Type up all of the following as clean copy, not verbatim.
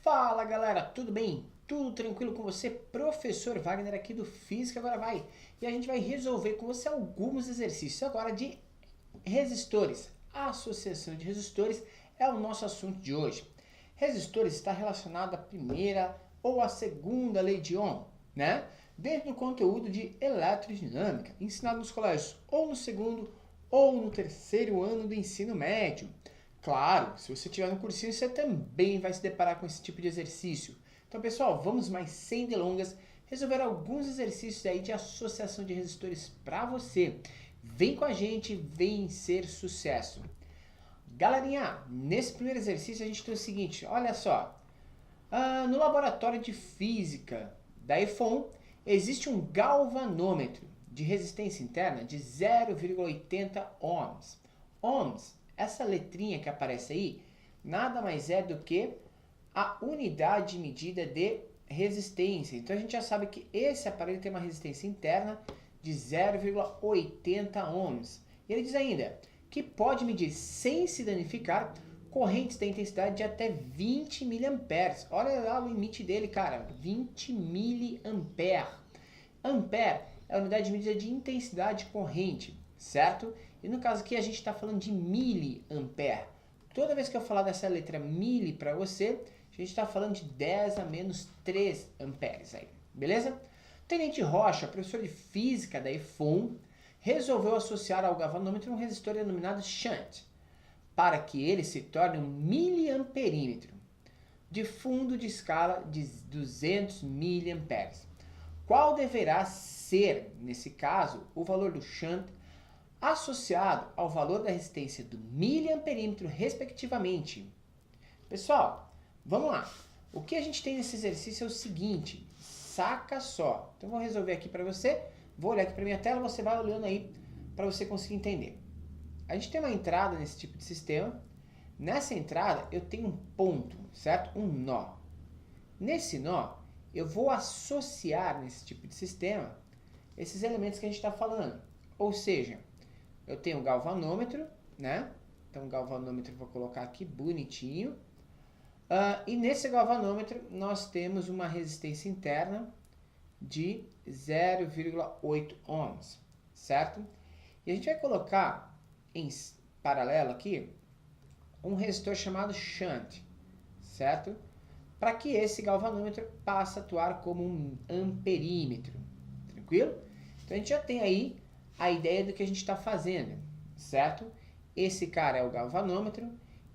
Fala galera, tudo bem? Tudo tranquilo com você? Professor Wagner aqui do Física Agora Vai. E a gente vai resolver com você alguns exercícios agora de resistores. A associação de resistores é o nosso assunto de hoje. Resistores está relacionado à primeira ou à segunda lei de Ohm, né? Dentro do conteúdo de eletrodinâmica, ensinado nos colégios ou no segundo ou no terceiro ano do ensino médio. Claro, se você estiver no cursinho, você também vai se deparar com esse tipo de exercício. Então, pessoal, vamos mais sem delongas resolver alguns exercícios aí de associação de resistores para você. Vem com a gente, vem ser sucesso. Galerinha, nesse primeiro exercício a gente tem o seguinte, olha só. No laboratório de física da EFON, existe um galvanômetro de resistência interna de 0,80 ohms. Ohms, essa letrinha que aparece aí, nada mais é do que a unidade de medida de resistência. Então a gente já sabe que esse aparelho tem uma resistência interna de 0,80 ohms. E ele diz ainda que pode medir sem se danificar correntes da intensidade de até 20 mA. Olha lá o limite dele, cara, 20 mA. Ampere é a unidade de medida de intensidade corrente, certo? E no caso aqui a gente está falando de miliampere. Toda vez que eu falar dessa letra mili para você, a gente está falando de 10 a menos 3 amperes aí, beleza? Tenente Rocha, professor de física da EFON, resolveu associar ao galvanômetro um resistor denominado shunt, para que ele se torne um miliamperímetro, de fundo de escala de 200 miliamperes. Qual deverá ser, nesse caso, o valor do shunt associado ao valor da resistência do miliamperímetro, respectivamente? Pessoal, vamos lá. O que a gente tem nesse exercício é o seguinte, saca só. Então, eu vou resolver aqui para você, vou olhar aqui para minha tela, você vai olhando aí para você conseguir entender. A gente tem uma entrada nesse tipo de sistema. Nessa entrada, eu tenho um ponto, certo? Um nó. Nesse nó, eu vou associar nesse tipo de sistema esses elementos que a gente está falando. Ou seja, eu tenho um galvanômetro, né? Então, o galvanômetro eu vou colocar aqui bonitinho. E nesse galvanômetro, nós temos uma resistência interna de 0,8 ohms, certo? E a gente vai colocar em paralelo aqui um resistor chamado shunt, certo? Para que esse galvanômetro passe a atuar como um amperímetro, tranquilo? Então a gente já tem aí a ideia do que a gente está fazendo, certo? Esse cara é o galvanômetro,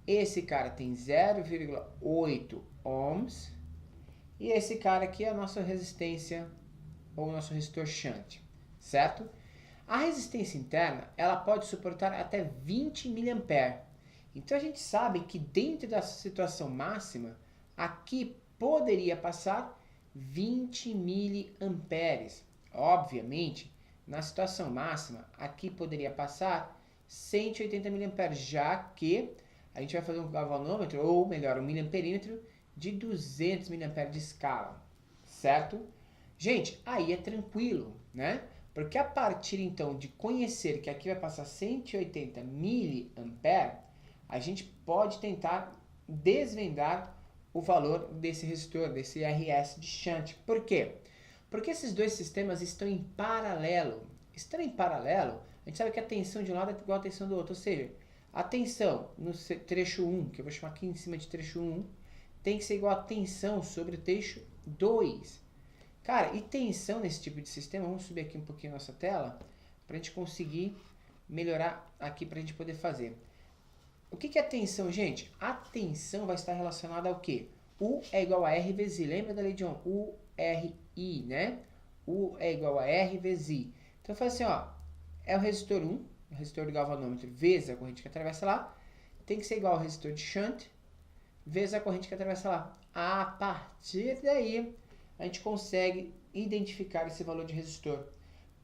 esse cara tem 0,8 ohms e esse cara aqui é a nossa resistência ou o nosso resistor shunt, certo? A resistência interna, ela pode suportar até 20 mA. Então a gente sabe que dentro da situação máxima, aqui poderia passar 20 mA. Obviamente, na situação máxima, aqui poderia passar 180 mA, já que a gente vai fazer um galvanômetro, ou melhor, um miliamperímetro de 200 mA de escala, certo? Gente, aí é tranquilo, né? Porque a partir então de conhecer que aqui vai passar 180 mA, a gente pode tentar desvendar o valor desse resistor, desse RS de shunt. Por quê? Porque esses dois sistemas estão em paralelo. Estando em paralelo, a gente sabe que a tensão de um lado é igual à tensão do outro. Ou seja, a tensão no trecho 1, que eu vou chamar aqui em cima de trecho 1, tem que ser igual a tensão sobre o trecho 2. Cara, e tensão nesse tipo de sistema, vamos subir aqui um pouquinho a nossa tela, para a gente conseguir melhorar aqui, para a gente poder fazer. O que é tensão, gente? A tensão vai estar relacionada ao quê? U é igual a R vezes I. Lembra da lei de Ohm? U, R, I, né? U é igual a R vezes I. Então, faz assim, ó. É o resistor 1, o resistor do galvanômetro, vezes a corrente que atravessa lá. Tem que ser igual ao resistor de shunt, vezes a corrente que atravessa lá. A partir daí, a gente consegue identificar esse valor de resistor.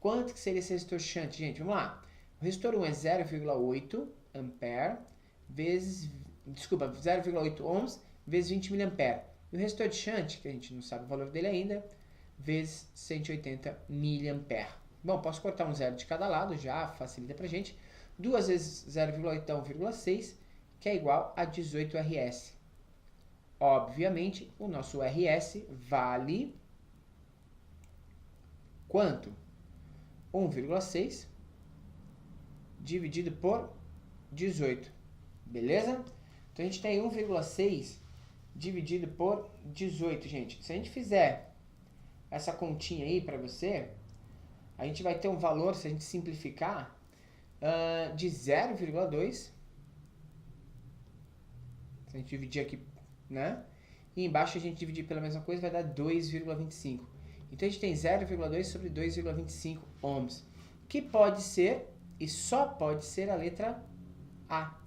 Quanto que seria esse resistor shunt, gente? Vamos lá. O resistor 1 é 0,8 ampere vezes, 0,8 ohms vezes 20 mA. E o resistor de shunt, que a gente não sabe o valor dele ainda, vezes 180 mA. Bom, posso cortar um zero de cada lado, já facilita pra gente. 2 vezes 0,8 é 1,6, que é igual a 18 RS. obviamente, o nosso RS vale quanto? 1,6 dividido por 18, beleza? Então, a gente tem 1,6 dividido por 18, gente. Se a gente fizer essa continha aí para você, a gente vai ter um valor, se a gente simplificar, de 0,2. Se a gente dividir aqui, né? E embaixo a gente dividir pela mesma coisa, vai dar 2,25. Então, a gente tem 0,2 sobre 2,25 ohms, que pode ser, e só pode ser a letra A.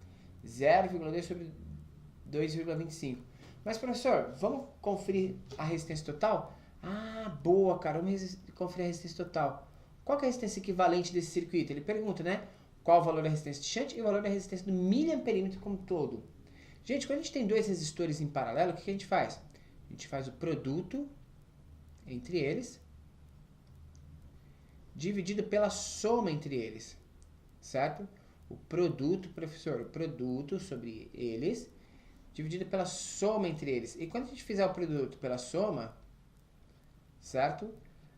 0,2 sobre 2,25. Mas, professor, vamos conferir a resistência total? Ah, boa, cara, vamos conferir a resistência total. Qual que é a resistência equivalente desse circuito? Ele pergunta, né? Qual o valor da resistência de shunt e o valor da resistência do miliamperímetro como todo. Gente, quando a gente tem dois resistores em paralelo, o que a gente faz? A gente faz o produto entre eles, dividido pela soma entre eles, certo? O produto, professor, o produto sobre eles, dividido pela soma entre eles. E quando a gente fizer o produto pela soma, certo?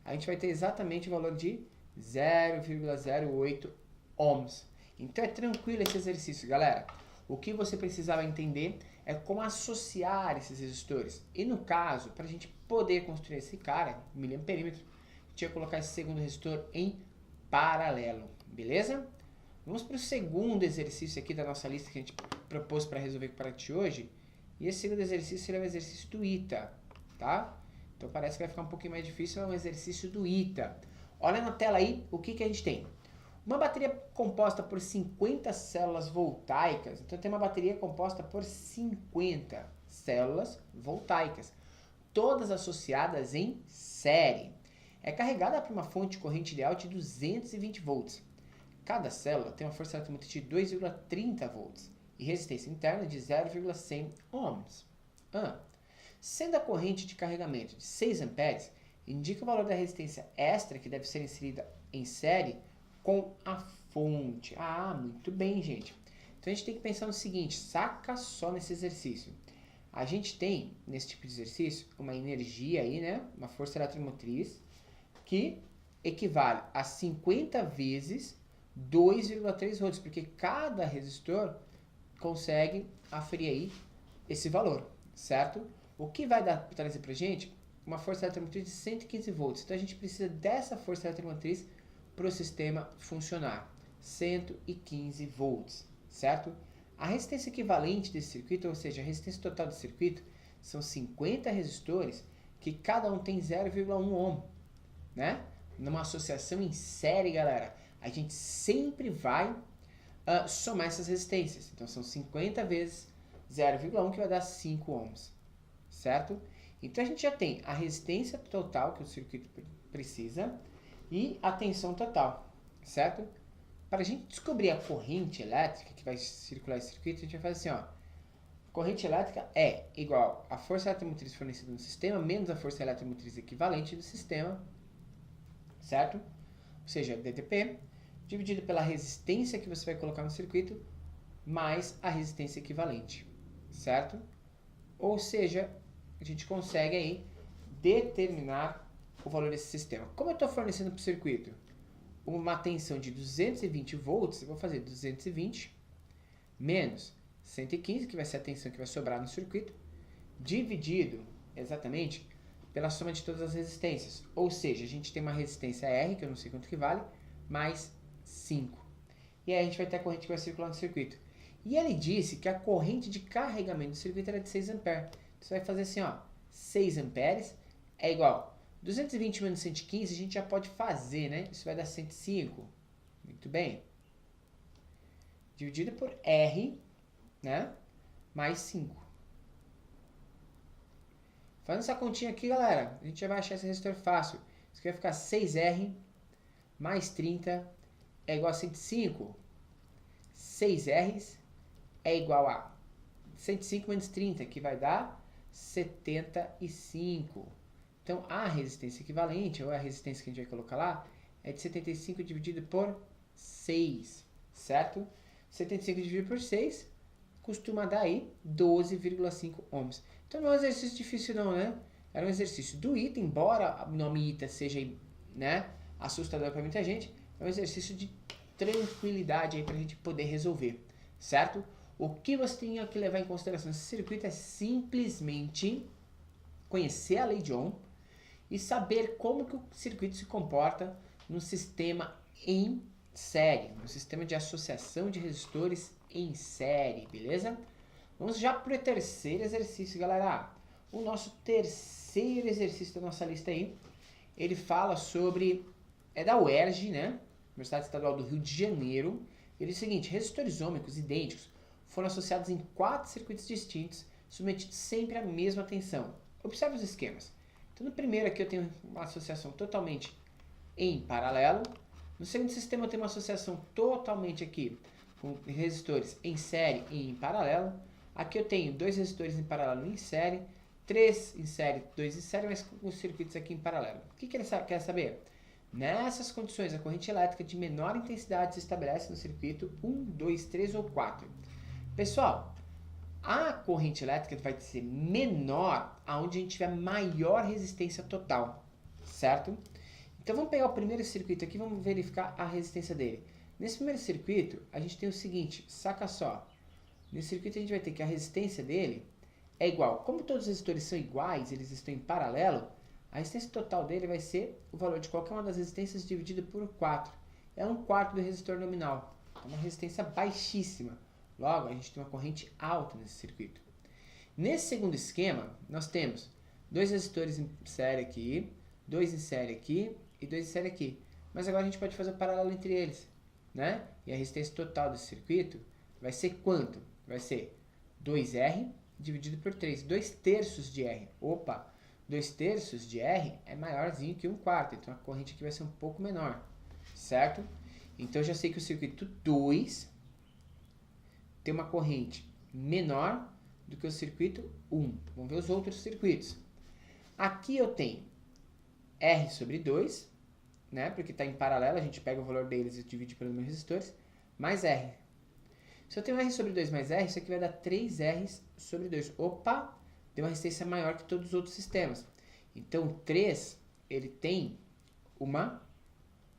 A gente vai ter exatamente o valor de 0,08 ohms. Então é tranquilo esse exercício, galera. O que você precisava entender é como associar esses resistores. E no caso, para a gente poder construir esse cara, miliamperímetro, a gente ia colocar esse segundo resistor em paralelo, beleza? Vamos para o segundo exercício aqui da nossa lista que a gente propôs para resolver para ti hoje. E esse segundo exercício será o exercício do ITA, tá? Então parece que vai ficar um pouquinho mais difícil, é um exercício do ITA. Olha na tela aí o que a gente tem. Uma bateria composta por 50 células voltaicas. Então tem uma bateria composta por 50 células voltaicas, todas associadas em série. É carregada por uma fonte de corrente ideal de 220 volts. Cada célula tem uma força eletromotriz de 2,30 volts e resistência interna de 0,100 ohms. Sendo a corrente de carregamento de 6 amperes, indica o valor da resistência extra que deve ser inserida em série com a fonte. Ah, muito bem, gente. Então a gente tem que pensar no seguinte, saca só nesse exercício. A gente tem, nesse tipo de exercício, uma energia aí, né? Uma força eletromotriz que equivale a 50 vezes 2,3 volts, porque cada resistor consegue aferir aí esse valor, certo? O que vai trazer pra gente? Uma força eletromotriz de 115 volts. Então a gente precisa dessa força eletromotriz para o sistema funcionar. 115 volts, certo? A resistência equivalente desse circuito, ou seja, a resistência total do circuito, são 50 resistores que cada um tem 0,1 ohm, né? Numa associação em série, galera, a gente sempre vai somar essas resistências. Então são 50 vezes 0,1 que vai dar 5 ohms, certo? Então a gente já tem a resistência total que o circuito precisa e a tensão total, certo? Para a gente descobrir a corrente elétrica que vai circular esse circuito, a gente vai fazer assim, ó. Corrente elétrica é igual a força eletromotriz fornecida no sistema menos a força eletromotriz equivalente do sistema, certo? Ou seja, DTP, dividido pela resistência que você vai colocar no circuito, mais a resistência equivalente, certo? Ou seja, a gente consegue aí determinar o valor desse sistema. Como eu estou fornecendo para o circuito uma tensão de 220 volts, eu vou fazer 220 menos 115, que vai ser a tensão que vai sobrar no circuito, dividido exatamente pela soma de todas as resistências. Ou seja, a gente tem uma resistência R, que eu não sei quanto que vale, mais 5. E aí a gente vai ter a corrente que vai circular no circuito. E ele disse que a corrente de carregamento do circuito era de 6 amperes. Então você vai fazer assim, ó, 6 amperes é igual 220 menos 115, a gente já pode fazer, né? Isso vai dar 105. Muito bem. Dividido por R, né? Mais 5. Fazendo essa continha aqui, galera, a gente já vai achar esse resistor fácil. Isso aqui vai ficar 6R mais 30 é igual a 105. 6Rs é igual a 105 menos 30, que vai dar 75. Então, a resistência equivalente, ou a resistência que a gente vai colocar lá, é de 75 dividido por 6, certo? 75 dividido por 6 costuma dar aí 12,5 ohms. Então não é um exercício difícil não, né? Era um exercício do ITA, embora o nome ITA seja, né, assustador para muita gente, é um exercício de tranquilidade aí para a gente poder resolver, certo? O que você tem que levar em consideração nesse circuito é simplesmente conhecer a lei de Ohm e saber como que o circuito se comporta no sistema em série, no sistema de associação de resistores em série, beleza? Vamos já para o terceiro exercício, galera. O nosso terceiro exercício da nossa lista aí, ele fala sobre, é da UERJ, né? Universidade Estadual do Rio de Janeiro. Ele diz o seguinte: resistores ômicos idênticos foram associados em 4 circuitos distintos, submetidos sempre à mesma tensão. Observe os esquemas. Então, no primeiro aqui eu tenho uma associação totalmente em paralelo. No segundo sistema eu tenho uma associação totalmente aqui com resistores em série e em paralelo. Aqui eu tenho 2 resistores em paralelo em série, 3 em série, 2 em série, mas com os circuitos aqui em paralelo. O que ele quer saber? Nessas condições, a corrente elétrica de menor intensidade se estabelece no circuito 1, 2, 3 ou 4. Pessoal, a corrente elétrica vai ser menor aonde a gente tiver maior resistência total, certo? Então vamos pegar o primeiro circuito aqui e vamos verificar a resistência dele. Nesse primeiro circuito, a gente tem o seguinte, saca só. Nesse circuito a gente vai ter que a resistência dele é igual. Como todos os resistores são iguais, eles estão em paralelo, a resistência total dele vai ser o valor de qualquer uma das resistências dividido por 4. É 1/4 do resistor nominal. É uma resistência baixíssima. Logo, a gente tem uma corrente alta nesse circuito. Nesse segundo esquema, nós temos 2 resistores em série aqui, 2 em série aqui e 2 em série aqui. Mas agora a gente pode fazer o paralelo entre eles, né? E a resistência total desse circuito vai ser quanto? Vai ser 2R dividido por 3, 2/3 de R. Opa, 2/3 de R é maiorzinho que 1/4, então a corrente aqui vai ser um pouco menor, certo? Então eu já sei que o circuito 2 tem uma corrente menor do que o circuito 1. Vamos ver os outros circuitos. Aqui eu tenho R sobre 2, né? Porque está em paralelo, a gente pega o valor deles e divide pelo número de resistores, mais R. Se eu tenho R sobre 2 mais R, isso aqui vai dar 3R sobre 2. Opa! Tem uma resistência maior que todos os outros sistemas. Então, o 3, ele tem uma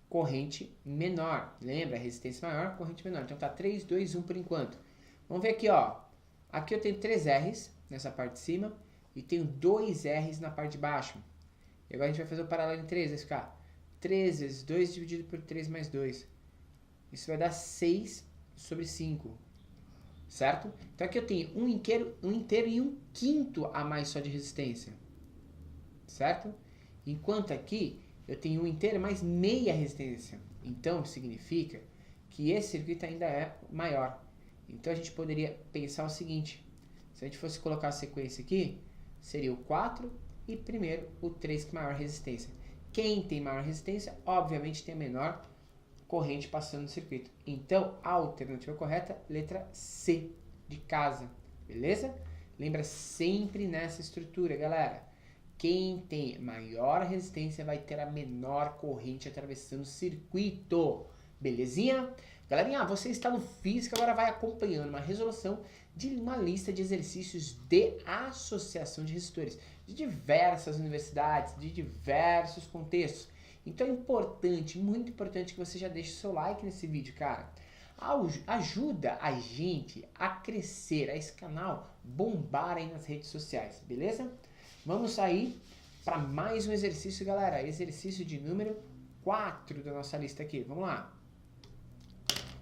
corrente menor. Lembra? Resistência maior, corrente menor. Então, tá 3, 2, 1 por enquanto. Vamos ver aqui, ó. Aqui eu tenho 3 R's nessa parte de cima e tenho 2 R's na parte de baixo. E agora a gente vai fazer o paralelo em 3. Vai ficar 3 vezes 2 dividido por 3 mais 2. Isso vai dar 6 sobre 5. Certo? Então aqui eu tenho um inteiro e 1/5 a mais só de resistência. Certo? Enquanto aqui eu tenho 1 inteiro mais meia resistência. Então significa que esse circuito ainda é maior. Então a gente poderia pensar o seguinte: se a gente fosse colocar a sequência aqui, seria o 4 e primeiro o 3 com maior resistência. Quem tem maior resistência, obviamente tem a menor corrente passando no circuito. Então, a alternativa correta, letra C, de casa. Beleza? Lembra sempre nessa estrutura, galera. Quem tem maior resistência vai ter a menor corrente atravessando o circuito. Belezinha? Galerinha, você está no Física, agora vai acompanhando uma resolução de uma lista de exercícios de associação de resistores de diversas universidades, de diversos contextos. Então é importante, muito importante que você já deixe o seu like nesse vídeo, cara. Ajuda a gente a crescer, a esse canal bombar aí nas redes sociais, beleza? Vamos sair para mais um exercício, galera. Exercício de número 4 da nossa lista aqui. Vamos lá.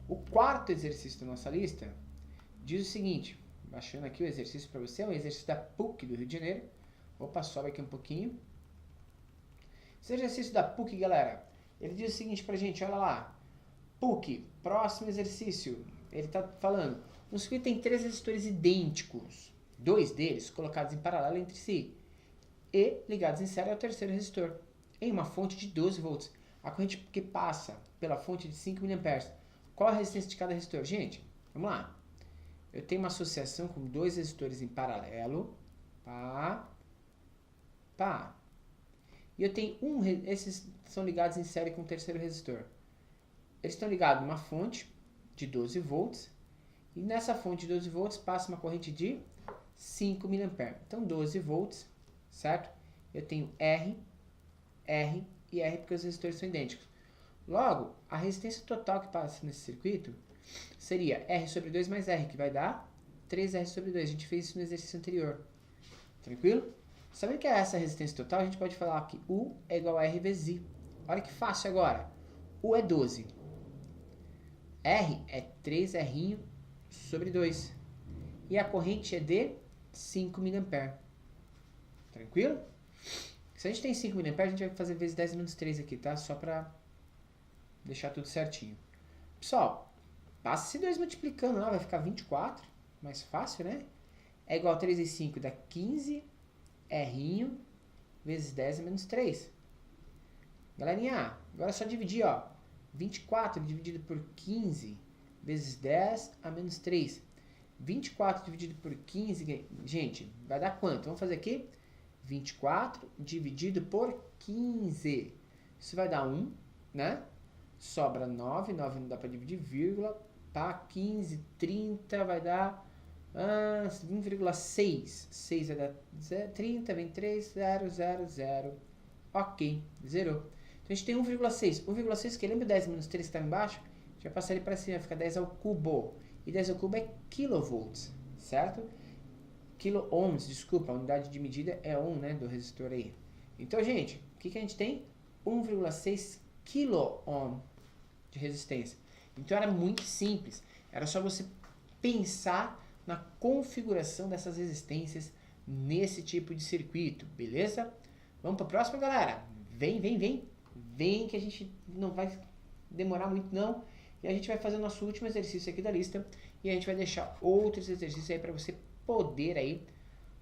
O quarto exercício da nossa lista diz o seguinte, baixando aqui o exercício para você, é um exercício da PUC do Rio de Janeiro. Opa, sobe aqui um pouquinho. Esse exercício da PUC, galera, ele diz o seguinte pra gente, olha lá. PUC, próximo exercício, ele tá falando, um circuito tem 3 resistores idênticos, 2 deles colocados em paralelo entre si e ligados em série ao terceiro resistor, em uma fonte de 12 volts. A corrente que passa pela fonte de 5 mA. Qual a resistência de cada resistor? Gente, vamos lá. Eu tenho uma associação com 2 resistores em paralelo, e eu tenho esses são ligados em série com o terceiro resistor. Eles estão ligados numa fonte de 12 volts. E nessa fonte de 12 volts passa uma corrente de 5 mA. Então 12 volts, certo? Eu tenho R e R porque os resistores são idênticos. Logo, a resistência total que passa nesse circuito seria R sobre 2 mais R, que vai dar 3R sobre 2. A gente fez isso no exercício anterior. Tranquilo? Sabendo que é essa a resistência total, a gente pode falar que U é igual a R vezes I. Olha que fácil agora. U é 12. R é 3R sobre 2. E a corrente é de 5 mA. Tranquilo? Se a gente tem 5 mA, a gente vai fazer vezes 10 menos 3 aqui, tá? Só para deixar tudo certinho. Pessoal, passa esse 2 multiplicando lá, vai ficar 24. Mais fácil, né? É igual a 3 e 5 dá 15 R vezes 10 menos 3. Galerinha, agora é só dividir, ó. 24 dividido por 15 vezes 10 a menos 3. 24 dividido por 15, gente, vai dar quanto? Vamos fazer aqui? 24 dividido por 15. Isso vai dar 1, né? Sobra 9, 9 não dá para dividir, vírgula, tá? 15, 30 vai dar 1,6. 6 vai dar 30, vem 3, 0, 0, 0. Ok, zerou. Então a gente tem 1,6. 1,6 que lembra o 10 menos 3 que está embaixo? A gente vai passar ele para cima, vai ficar 10 ao cubo. E 10 ao cubo é kilovolts, certo? Quilo-ohms, desculpa, a unidade de medida é ohm, né, do resistor aí. Então, gente, o que a gente tem? 1,6 kilo-ohm de resistência. Então era muito simples. Era só você pensar na configuração dessas resistências nesse tipo de circuito, beleza? Vamos para a próxima, galera? Vem, vem, vem. Vem que a gente não vai demorar muito, não. E a gente vai fazer o nosso último exercício aqui da lista. E a gente vai deixar outros exercícios aí para você poder aí,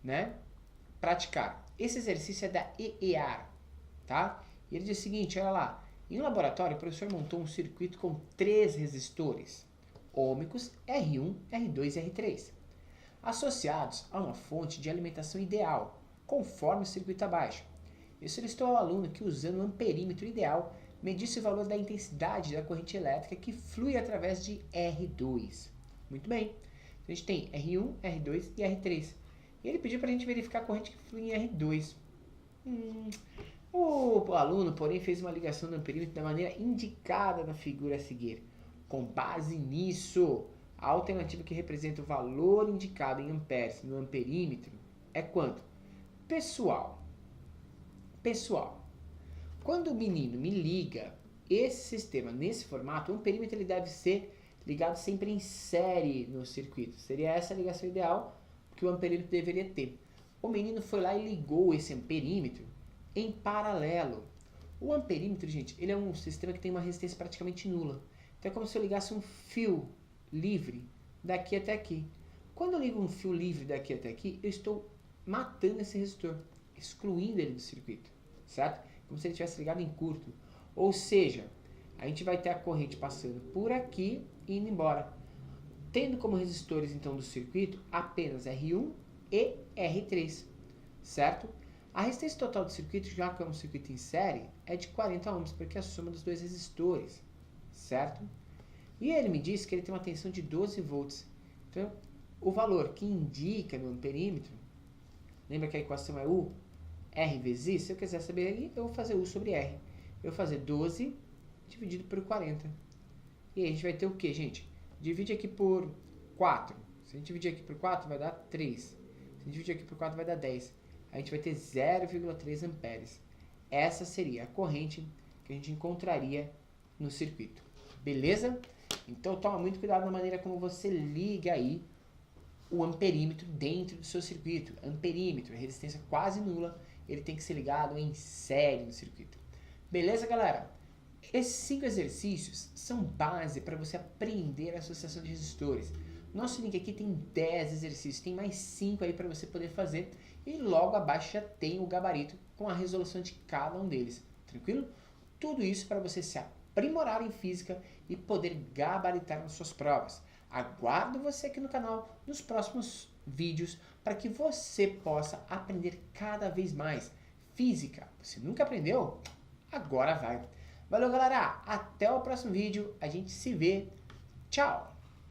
né, praticar. Esse exercício é da EEAR, tá? E ele diz o seguinte, olha lá. Em um laboratório, o professor montou um circuito com 3 resistores ôhmicos R1, R2 e R3, associados a uma fonte de alimentação ideal, conforme o circuito abaixo. Eu solicitou ao aluno que, usando um amperímetro ideal, medisse o valor da intensidade da corrente elétrica que flui através de R2. Muito bem. Então, a gente tem R1, R2 e R3. E ele pediu para a gente verificar a corrente que flui em R2. O aluno, porém, fez uma ligação do amperímetro da maneira indicada na figura a seguir. Com base nisso, a alternativa que representa o valor indicado em amperes no amperímetro é quanto? Pessoal, quando o menino me liga esse sistema nesse formato, o amperímetro ele deve ser ligado sempre em série no circuito. Seria essa a ligação ideal que o amperímetro deveria ter. O menino foi lá e ligou esse amperímetro em paralelo. O amperímetro, gente, ele é um sistema que tem uma resistência praticamente nula. Então é como se eu ligasse um fio livre daqui até aqui. Quando eu ligo um fio livre daqui até aqui, eu estou matando esse resistor, excluindo ele do circuito, certo? Como se ele tivesse ligado em curto. Ou seja, a gente vai ter a corrente passando por aqui e indo embora. Tendo como resistores, então, do circuito apenas R1 e R3, certo? A resistência total do circuito, já que é um circuito em série, é de 40 ohms, porque é a soma dos dois resistores, certo? E ele me disse que ele tem uma tensão de 12 volts. Então, o valor que indica no amperímetro, lembra que a equação é U? R vezes I? Se eu quiser saber aí, eu vou fazer U sobre R. Eu vou fazer 12 dividido por 40. E aí a gente vai ter o que, gente? Divide aqui por 4. Se a gente dividir aqui por 4, vai dar 3. Se a gente dividir aqui por 4, vai dar 10. A gente vai ter 0,3 amperes. Essa seria a corrente que a gente encontraria no circuito. Beleza? Então toma muito cuidado na maneira como você liga aí o amperímetro dentro do seu circuito. Amperímetro, resistência quase nula, ele tem que ser ligado em série no circuito. Beleza, galera? Esses 5 exercícios são base para você aprender a associação de resistores. Nosso link aqui tem 10 exercícios, tem mais 5 aí para você poder fazer. E logo abaixo já tem o gabarito com a resolução de cada um deles. Tranquilo? Tudo isso para você se aprimorar em física e poder gabaritar nas suas provas. Aguardo você aqui no canal nos próximos vídeos para que você possa aprender cada vez mais. Física, você nunca aprendeu? Agora vai! Valeu, galera! Até o próximo vídeo. A gente se vê. Tchau!